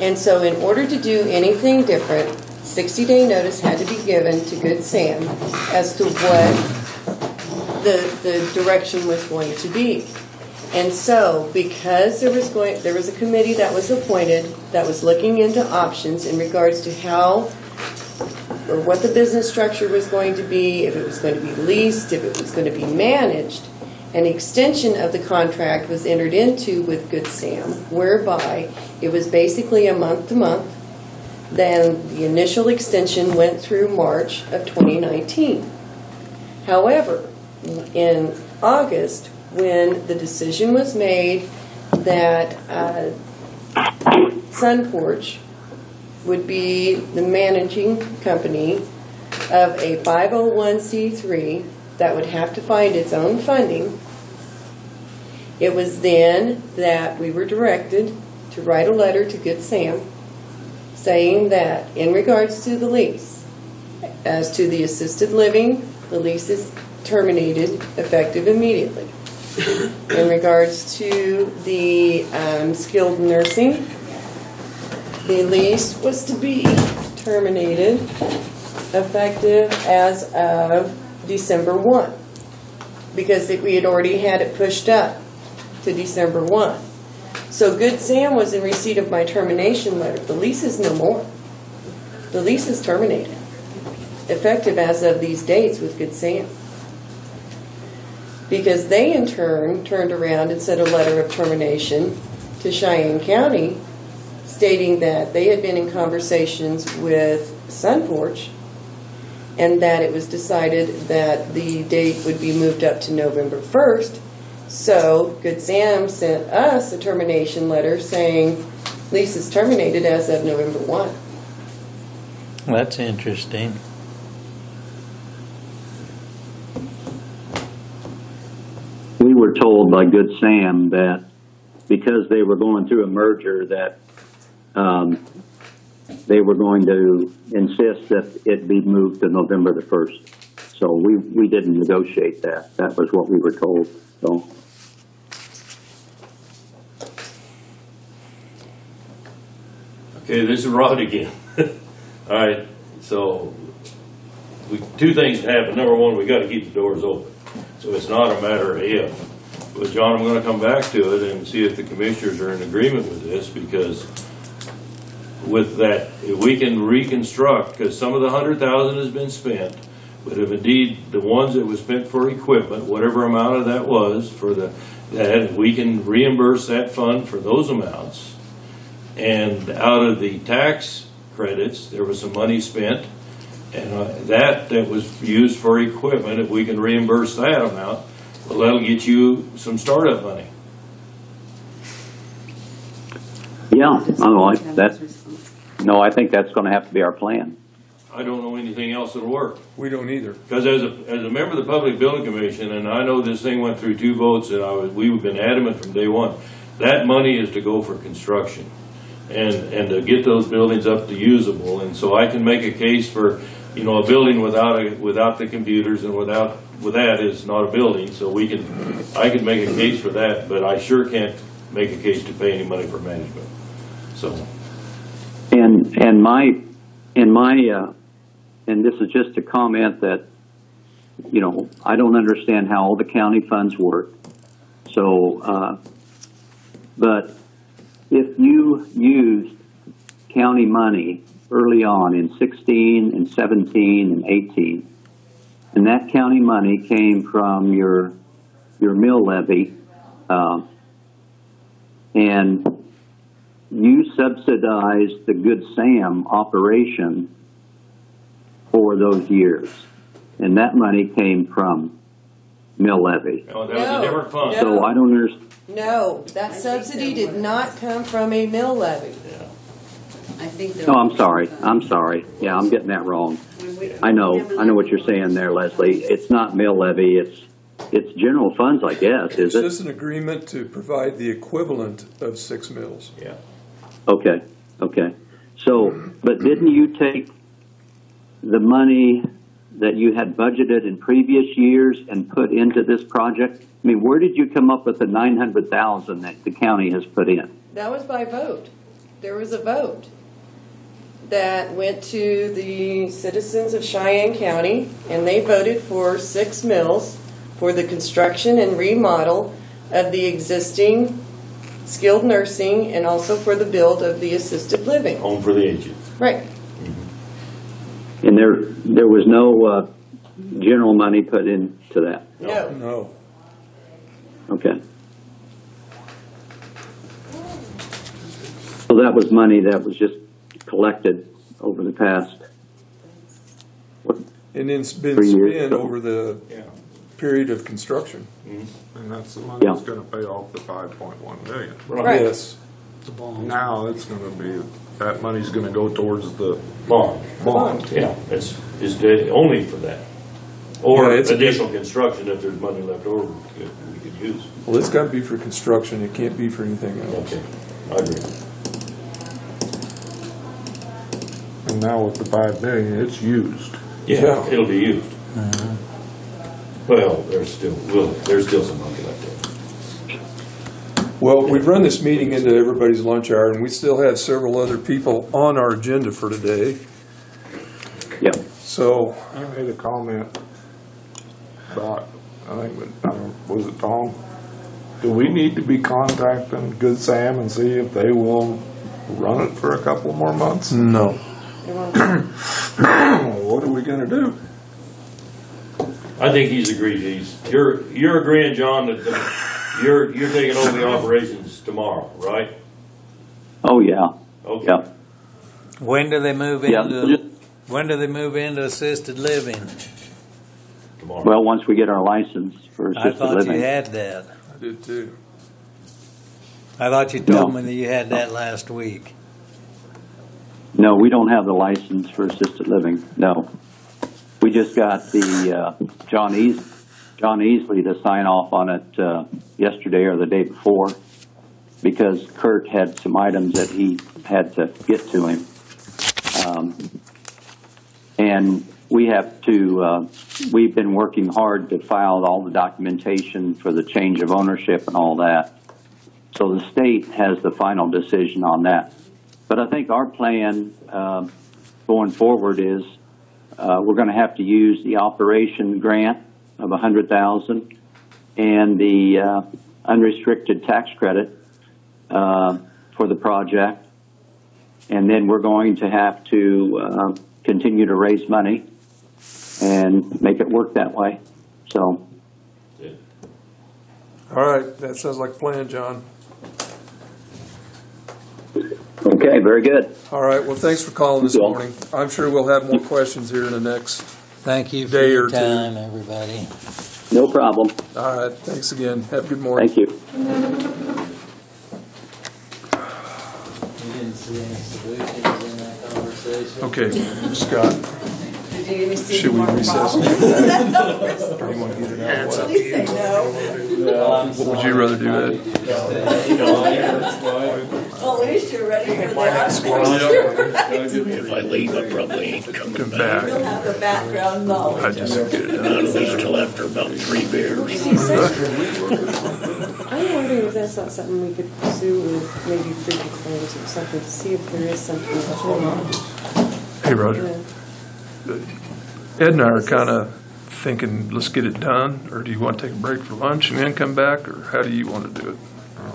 And so in order to do anything different, 60-day notice had to be given to Good Sam as to what the direction was going to be. And so because there was a committee that was appointed that was looking into options in regards to how or what the business structure was going to be, if it was going to be leased, if it was going to be managed, an extension of the contract was entered into with Good Sam, whereby it was basically a month-to-month. Then the initial extension went through March of 2019. However, in August, when the decision was made that Sunporch would be the managing company of a 501c3 that would have to find its own funding, it was then that we were directed to write a letter to Good Sam saying that in regards to the lease, as to the assisted living, the lease is terminated effective immediately. In regards to the skilled nursing, the lease was to be terminated effective as of December 1 because we had already had it pushed up to December 1. So Good Sam was in receipt of my termination letter. The lease is no more. The lease is terminated, effective as of these dates with Good Sam. Because they in turn turned around and sent a letter of termination to Cheyenne County stating that they had been in conversations with Sunporch and that it was decided that the date would be moved up to November 1st. So Good Sam sent us a termination letter saying lease is terminated as of November 1. That's interesting. We were told by Good Sam that because they were going through a merger that they were going to insist that it be moved to November the 1st. So we didn't negotiate that. That was what we were told. So. Okay, this is Rod again. All right, so two things happen. Number one, we got to keep the doors open. So it's not a matter of if. But John, I'm going to come back to it and see if the commissioners are in agreement with this, because with that, if we can reconstruct, because some of the 100,000 has been spent, but if indeed the ones that was spent for equipment, whatever amount of that was for that, we can reimburse that fund for those amounts. And out of the tax credits, there was some money spent, and that was used for equipment. If we can reimburse that amount, well, that'll get you some startup money. Yeah, I think that's going to have to be our plan. I don't know anything else that'll work. We don't either. Because as a member of the Public Building Commission, and I know this thing went through 2 votes, and we've been adamant from day one, that money is to go for construction and to get those buildings up to usable. And so I can make a case for, a building without the computers and with that is not a building. So I can make a case for that, but I sure can't make a case to pay any money for management. So. And this is just a comment that, I don't understand how all the county funds work. So, but if you used county money early on in 16 and 17 and 18, and that county money came from your mill levy, and you subsidized the Good Sam operation for those years, and that money came from mill levy. Oh, that was a different fund. No. So I don't understand. No, that subsidy did not come from a mill levy. Yeah. I think No, I'm sorry. Yeah, I'm getting that wrong. I know what you're saying there, Leslie. It's not mill levy. It's general funds, I guess. Is It's it? just an agreement to provide the equivalent of 6 mills. Yeah. Okay. So, but didn't you take the money that you had budgeted in previous years and put into this project? I mean, where did you come up with the $900,000 that the county has put in? That was by vote. There was a vote that went to the citizens of Cheyenne County, and they voted for 6 mills for the construction and remodel of the existing skilled nursing and also for the build of the assisted living. Home for the aged. Right. And there was no general money put into that? No. Okay. So that was money that was just collected over the past, And it's been 3 years. spent over the period of construction. And that's the money that's Yeah. gonna pay off the 5.1 million. Right. Yes. Now it's gonna be, that money's gonna go towards the Bond. bond. Yeah, it's only for that. Or Yeah, it's a additional construction if there's money left over we could use. Well, it's got to be for construction. It can't be for anything else. Okay, I agree. And now with the 5 million, it's used. Yeah, it'll be used. Well, there's still some money left there. Well, we've run this meeting into everybody's lunch hour, and we still have several other people on our agenda for today. yeah. So, I made a comment about, was it Tom? Do we need to be contacting Good Sam and see if they will run it for a couple more months? no. What are we gonna do? I think he's agreed. You're agreeing, John, that you're taking over the operations tomorrow, right? Oh, yeah. Okay. Yeah. When do they move Yeah. into assisted living? Tomorrow. Well, once we get our license for I assisted thought living. you had that. I did too. I thought you told No. me that you had that last week. No, we don't have the license for assisted living. No. We just got the John Easley to sign off on it yesterday or the day before because Kurt had some items that he had to get to him. And we have to, we've been working hard to file all the documentation for the change of ownership and all that. So the state has the final decision on that. But I think our plan going forward is we're going to have to use the operation grant of $100,000 and the unrestricted tax credit for the project. and then we're going to have to continue to raise money and make it work that way. So, All right, that sounds like a plan, John. okay, very good. All right, well, thanks for calling this You're morning. I'm sure we'll have more questions here in the next. Thank you for Day your or two. time, everybody. No problem. All right, thanks again. Have a good morning. Thank you. You didn't see any solutions in that conversation? Okay, Scott, Did you see should we more recess? problems? Or you want to get it out? Please say no. What would you rather do, Ed? Well, at least you're ready for the after. If I leave, I probably ain't coming Come You'll back. have the background knowledge. I just get it Not done. at least till after about 3 beers. I'm wondering if that's not something we could pursue with maybe freaking claims or something to see if there is something to Hey, Roger. Ed and I are kind of thinking, let's get it done, or do you want to take a break for lunch and then come back, or how do you want to do it?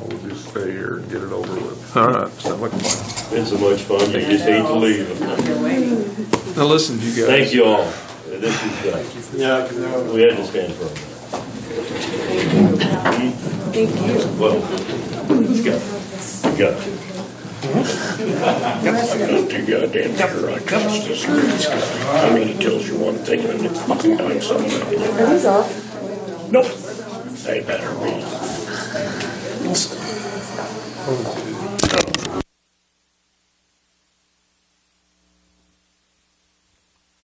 We'll just stay here and get it over with. All right, sounds like a plan. Been so much fun, they just hate to leave. You're waiting. Now, listen, you guys. Thank you all. This is, we had to stand for it. Thank you. Well, let's go. Got it. I'm not too goddamn sure I trust the streets. I mean, he tells you one thing and then fucking doing something else. Are these off? Nope. They better be.